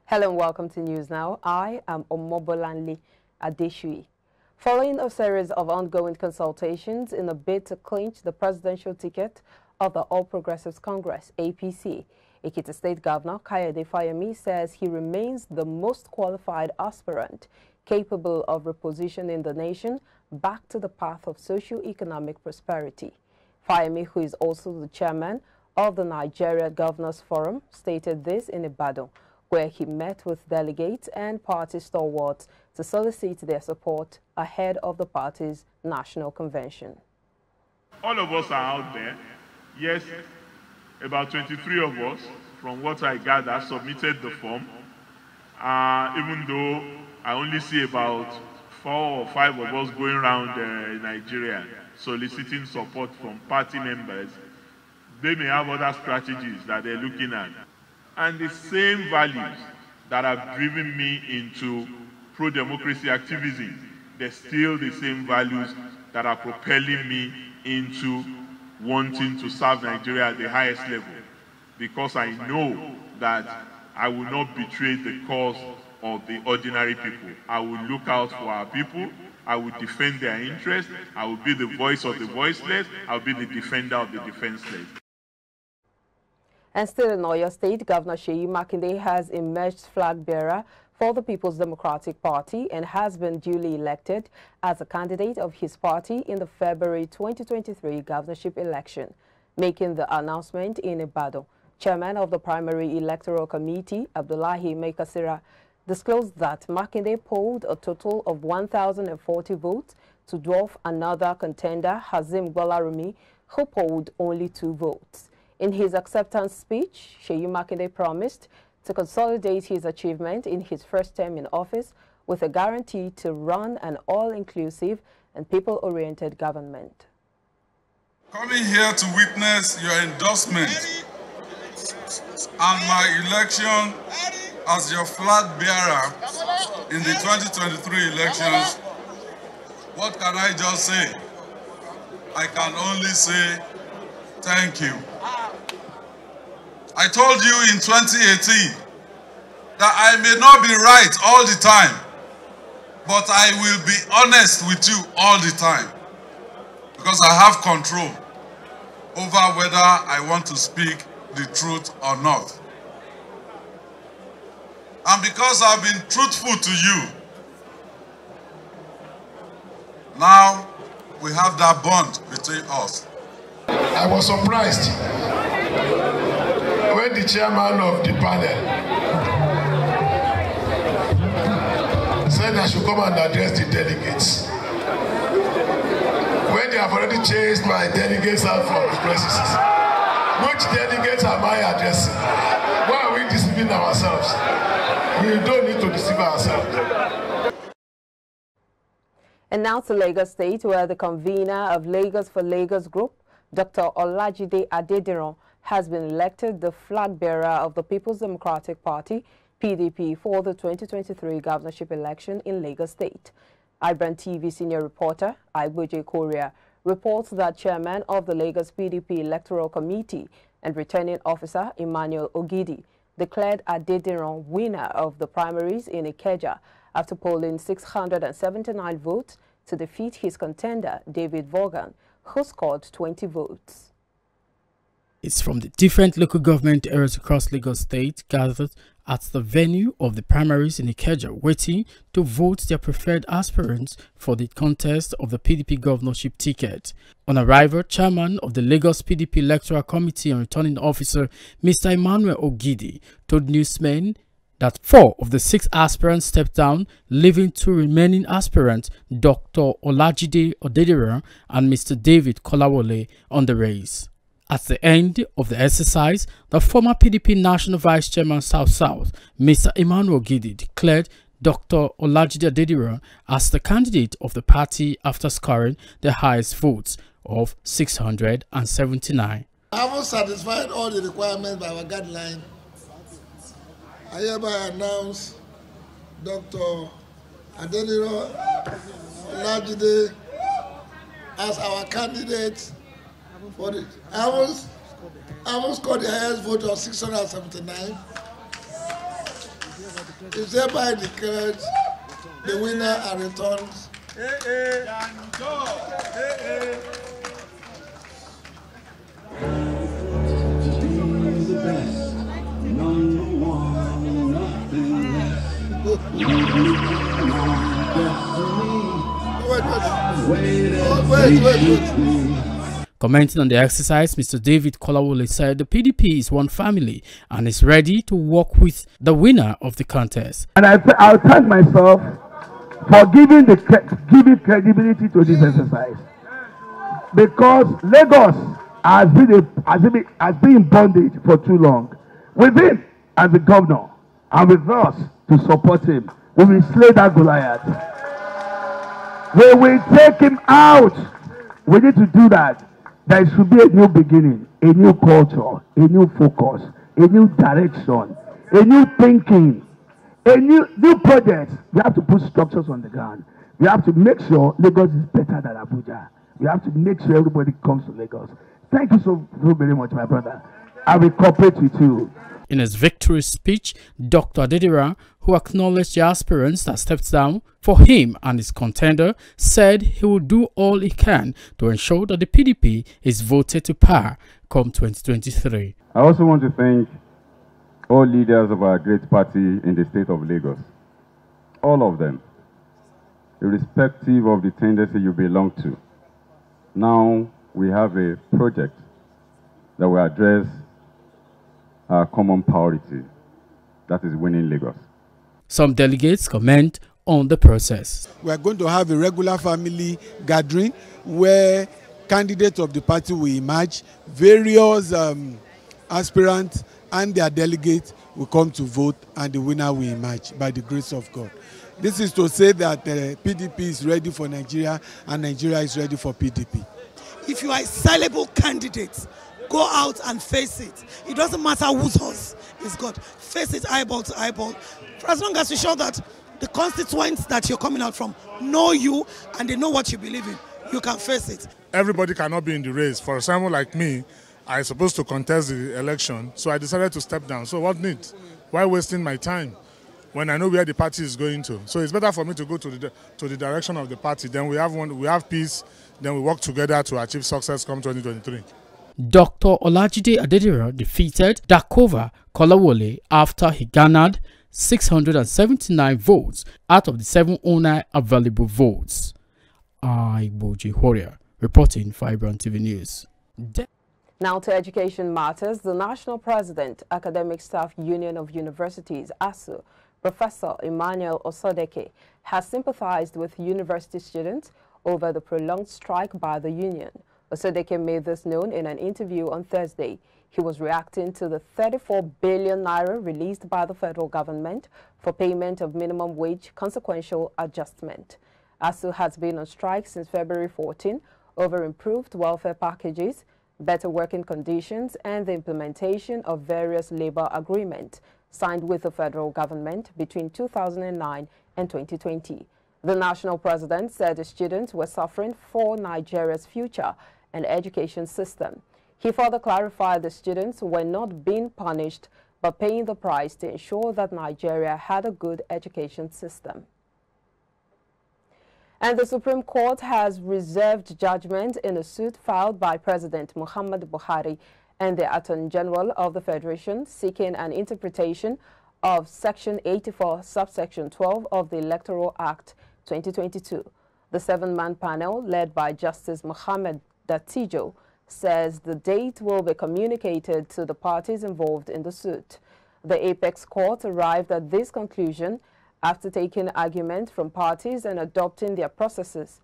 Hello and welcome to News Now. I am Omobolanle Adeshui. Following a series of ongoing consultations in a bid to clinch the presidential ticket of the All Progressives Congress, APC, Ekiti State Governor KAYODE FAYEMI says he remains the most qualified aspirant capable of repositioning the nation back to the path of socio-economic prosperity. FAYEMI, who is also the chairman of the Nigeria Governors Forum, stated this in Ibadan, where he met with delegates and party stalwarts to solicit their support ahead of the party's national convention. All of us are out there. Yes, about 23 of us, from what I gather, submitted the form. Even though I only see about 4 or 5 of us going around Nigeria soliciting support from party members, they may have other strategies that they're looking at. And the same values that have driven me into pro-democracy activism, they're still the same values that are propelling me into wanting to serve Nigeria at the highest level. Because I know that I will not betray the cause of the ordinary people. I will look out for our people. I will defend their interests. I will be the voice of the voiceless. I will be the defender of the defenseless. And still in Oyo State, Governor SEYI MAKINDE has emerged flag bearer for the People's Democratic Party and has been duly elected as a candidate of his party in the February 2023 governorship election. Making the announcement in Ibadan, Chairman of the Primary Electoral Committee, Abdullahi Maikasira, disclosed that MAKINDE polled a total of 1,040 votes to dwarf another contender, Hazim Gbolarumi, who polled only 2 votes. In his acceptance speech, SEYI MAKINDE promised to consolidate his achievement in his first term in office with a guarantee to run an all-inclusive and people-oriented government. Coming here to witness your endorsement and my election as your flag bearer in the 2023 elections, what can I just say? I can only say thank you. I told you in 2018 that I may not be right all the time, but I will be honest with you all the time because I have control over whether I want to speak the truth or not. And because I've been truthful to you, now we have that bond between us. I was surprised when the chairman of the panel said I should come and address the delegates. When they have already chased my delegates out from the premises, which delegates am I addressing? Why are we deceiving ourselves? We don't need to deceive ourselves. And now to Lagos State, where the convener of Lagos for Lagos Group, Dr. OLAJIDE ADEDIRAN, has been elected the flag bearer of the People's Democratic Party, PDP, for the 2023 governorship election in Lagos State. IBrandTV senior reporter Igboje Korea reports that chairman of the Lagos PDP Electoral Committee and returning officer Emmanuel Ogidi declared Adediran winner of the primaries in Ikeja after polling 679 votes to defeat his contender David Vaughan, who scored 20 votes. It's from the different local government areas across Lagos State gathered at the venue of the primaries in Ikeja, waiting to vote their preferred aspirants for the contest of the PDP governorship ticket. On arrival, chairman of the Lagos PDP Electoral Committee and returning officer Mr. Emmanuel Ogidi told newsmen that 4 of the 6 aspirants stepped down, leaving 2 remaining aspirants, Dr. OLAJIDE ADEDIRAN and Mr. David Kolawole, on the race. At the end of the exercise, the former PDP National Vice Chairman South, Mr. Emmanuel Ogidi, declared Dr. OLAJIDE ADEDIRAN as the candidate of the party after scoring the highest votes of 679. Having satisfied all the requirements by our guideline, I hereby announce Dr. ADEDIRAN OLAJIDE as our candidate for the having scored the highest vote of 679. is hereby declared the winner and returned. Wait. Commenting on the exercise, Mr. David Kolawole said the PDP is one family and is ready to work with the winner of the contest. And I'll thank myself for giving credibility to this exercise, because Lagos has been in bondage for too long. With him as the governor and with us to support him, we will slay that Goliath. We will take him out. We need to do that. There should be a new beginning, a new culture, a new focus, a new direction, a new thinking, a new project. We have to put structures on the ground. We have to make sure Lagos is better than Abuja. We have to make sure everybody comes to Lagos. Thank you so very much, my brother. I will cooperate with you. In his victory speech, Dr. ADEDIRAN, who acknowledged the aspirants that stepped down for him and his contender, said he will do all he can to ensure that the PDP is voted to power come 2023. I also want to thank all leaders of our great party in the state of Lagos, all of them, irrespective of the tendency you belong to. Now we have a project that will address our common priority, that is winning Lagos. Some delegates comment on the process. We are going to have a regular family gathering where candidates of the party will emerge, various aspirants and their delegates will come to vote, and the winner will emerge by the grace of God. This is to say that PDP is ready for Nigeria and Nigeria is ready for PDP. If you are a sellable candidate, go out and face it. It doesn't matter whose horse is got. Face it eyeball to eyeball. For as long as you show that the constituents that you're coming out from know you and they know what you believe in, you can face it. Everybody cannot be in the race. For someone like me, I'm supposed to contest the election, so I decided to step down. So what need? Why wasting my time when I know where the party is going to? So it's better for me to go to the direction of the party. Then we have peace. Then we work together to achieve success come 2023. Dr. Olajide Adediran defeated Dakova Kolawole after he garnered 679 votes out of the 709 available votes. Warrior reporting for IBrandTV News. Now to education matters. The National President, Academic Staff Union of Universities, Asuu, Professor Emmanuel Osodeke, has sympathized with university students over the prolonged strike by the union. Osodeke made this known in an interview on Thursday. He was reacting to the 34 billion naira released by the federal government for payment of minimum wage consequential adjustment. Asuu has been on strike since February 14 over improved welfare packages, better working conditions, and the implementation of various labor agreements signed with the federal government between 2009 and 2020. The national president said the students were suffering for Nigeria's future and education system. He further clarified the students were not being punished but paying the price to ensure that Nigeria had a good education system. And the Supreme Court has reserved judgment in a suit filed by President Muhammad Buhari and the Attorney General of the Federation seeking an interpretation of Section 84, subsection 12 of the Electoral Act 2022. The 7-man panel, led by Justice Mohammed Datijo, says the date will be communicated to the parties involved in the suit. The Apex Court arrived at this conclusion after taking argument from parties and adopting their processes.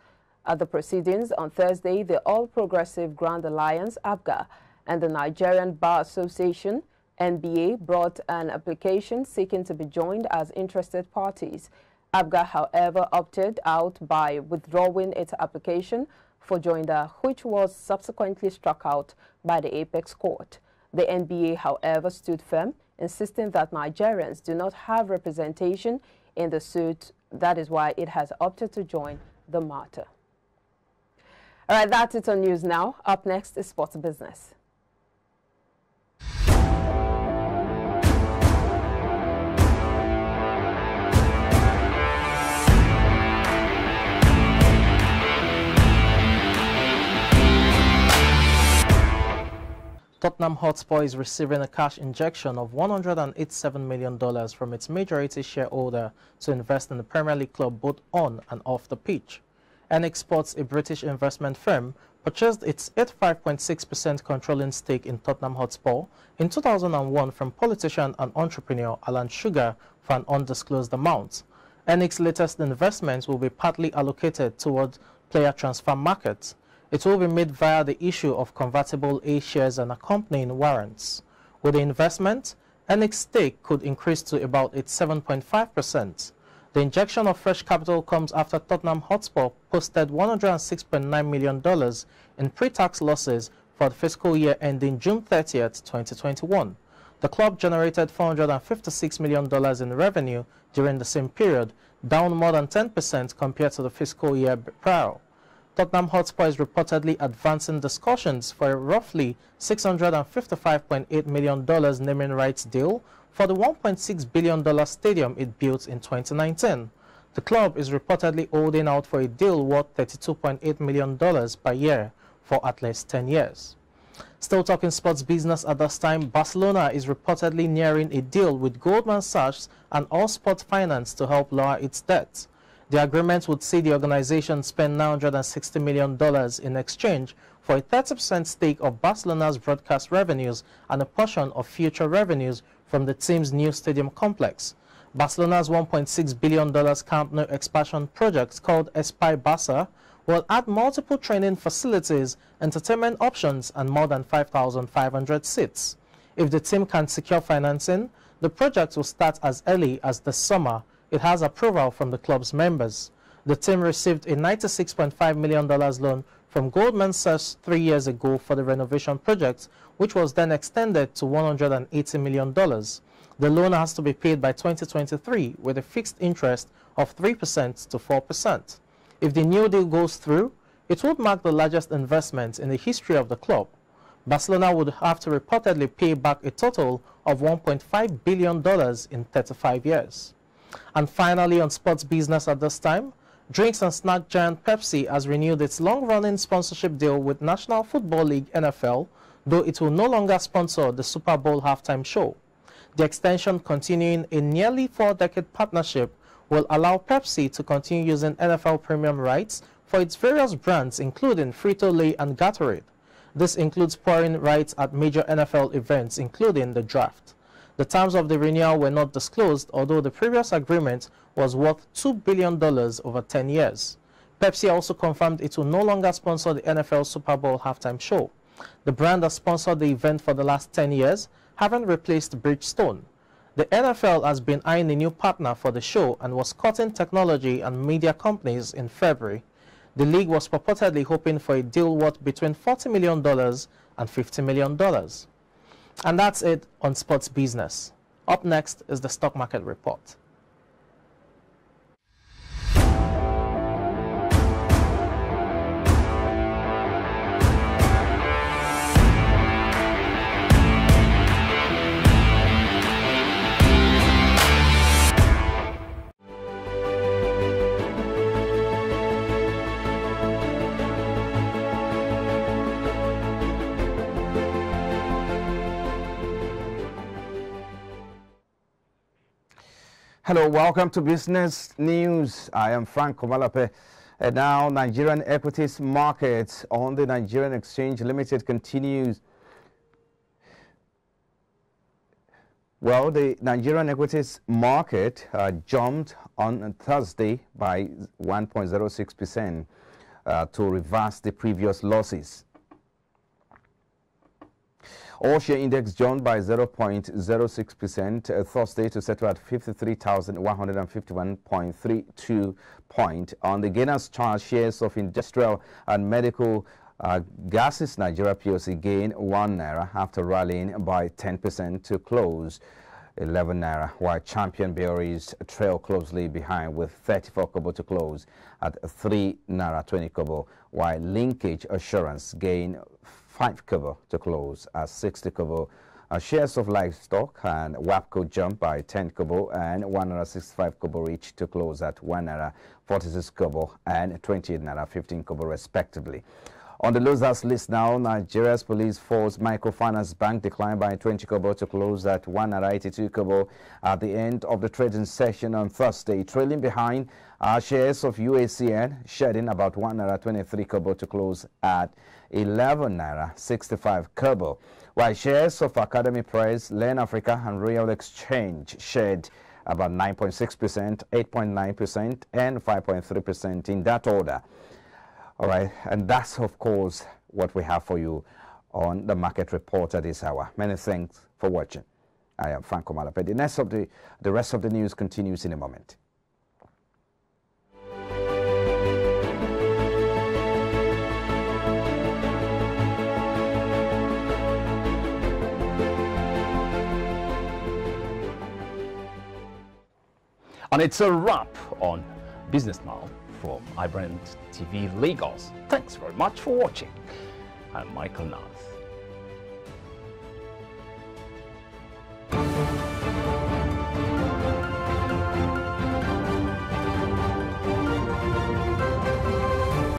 At the proceedings on Thursday, the All Progressive Grand Alliance, ABGA, and the Nigerian Bar Association, NBA, brought an application seeking to be joined as interested parties. ABGA, however, opted out by withdrawing its application for joinder, which was subsequently struck out by the Apex Court. The NBA, however, stood firm, insisting that Nigerians do not have representation in the suit. That is why it has opted to join the matter. All right, that's it on News Now. Up next is Sports Business. Tottenham Hotspur is receiving a cash injection of $187 million from its majority shareholder to invest in the Premier League club both on and off the pitch. NX Sports, a British investment firm, purchased its 85.6% controlling stake in Tottenham Hotspur in 2001 from politician and entrepreneur Alan Sugar for an undisclosed amount. NX's latest investments will be partly allocated towards player transfer markets. It will be made via the issue of convertible A shares and accompanying warrants. With the investment, NX stake could increase to about its 7.5%. The injection of fresh capital comes after Tottenham Hotspur posted $106.9 million in pre-tax losses for the fiscal year ending June 30th, 2021. The club generated $456 million in revenue during the same period, down more than 10% compared to the fiscal year prior. Tottenham Hotspur is reportedly advancing discussions for a roughly $655.8 million naming rights deal for the $1.6 billion stadium it built in 2019. The club is reportedly holding out for a deal worth $32.8 million per year for at least 10 years. Still talking sports business at this time, Barcelona is reportedly nearing a deal with Goldman Sachs and All Sport Finance to help lower its debt. The agreement would see the organization spend $960 million in exchange for a 30% stake of Barcelona's broadcast revenues and a portion of future revenues from the team's new stadium complex. Barcelona's $1.6 billion Camp Nou expansion project called Espai Barça will add multiple training facilities, entertainment options, and more than 5,500 seats. If the team can secure financing, the project will start as early as this summer. It has approval from the club's members. The team received a $96.5 million loan from Goldman Sachs 3 years ago for the renovation project, which was then extended to $180 million. The loan has to be paid by 2023 with a fixed interest of 3% to 4%. If the new deal goes through, it would mark the largest investment in the history of the club. Barcelona would have to reportedly pay back a total of $1.5 billion in 35 years. And finally, on sports business at this time, drinks and snack giant Pepsi has renewed its long-running sponsorship deal with National Football League NFL, though it will no longer sponsor the Super Bowl halftime show. The extension, continuing a nearly 4-decade partnership, will allow Pepsi to continue using NFL premium rights for its various brands, including Frito-Lay and Gatorade. This includes pouring rights at major NFL events, including the draft. The terms of the renewal were not disclosed, although the previous agreement was worth $2 billion over 10 years. Pepsi also confirmed it will no longer sponsor the NFL Super Bowl halftime show. The brand has sponsored the event for the last 10 years, having replaced Bridgestone. The NFL has been eyeing a new partner for the show and was courting technology and media companies in February. The league was purportedly hoping for a deal worth between $40 million and $50 million. And that's it on sports business. Up next is the stock market report. Hello, welcome to Business News. I am Frank Komalape. And now, Nigerian equities market on the Nigerian Exchange Limited continues. Well, the Nigerian equities market jumped on Thursday by 1.06% to reverse the previous losses. All-share index jumped by 0.06% Thursday to settle at 53,151.32 points. On the gainers chart, shares of industrial and medical gases Nigeria PLC gained 1 naira after rallying by 10% to close 11 naira, while Champion Breweries trail closely behind with 34 kobo to close at 3 naira 20 kobo, while Linkage Assurance gained 5 kobo to close at 60 kobo. Shares of livestock and WAPCO jumped by 10 kobo and 165 kobo each to close at 1 naira 46 kobo and 28 naira 15 kobo respectively. On the losers list now, Nigeria's police force microfinance bank declined by 20 kobo to close at 182 kobo at the end of the trading session on Thursday, trailing behind shares of UACN, shedding about 123 kobo to close at 11 naira 65 kobo, while shares of Academy Press, Learn Africa and Royal Exchange shed about 9.6%, 8.9% and 5.3% in that order. All right, and that's, of course, what we have for you on the market report at this hour. Many thanks for watching. I am Franco Malape. The rest of the news continues in a moment. And it's a wrap on Business Now from IBrandTV Lagos. Thanks very much for watching. I'm Michael Nath.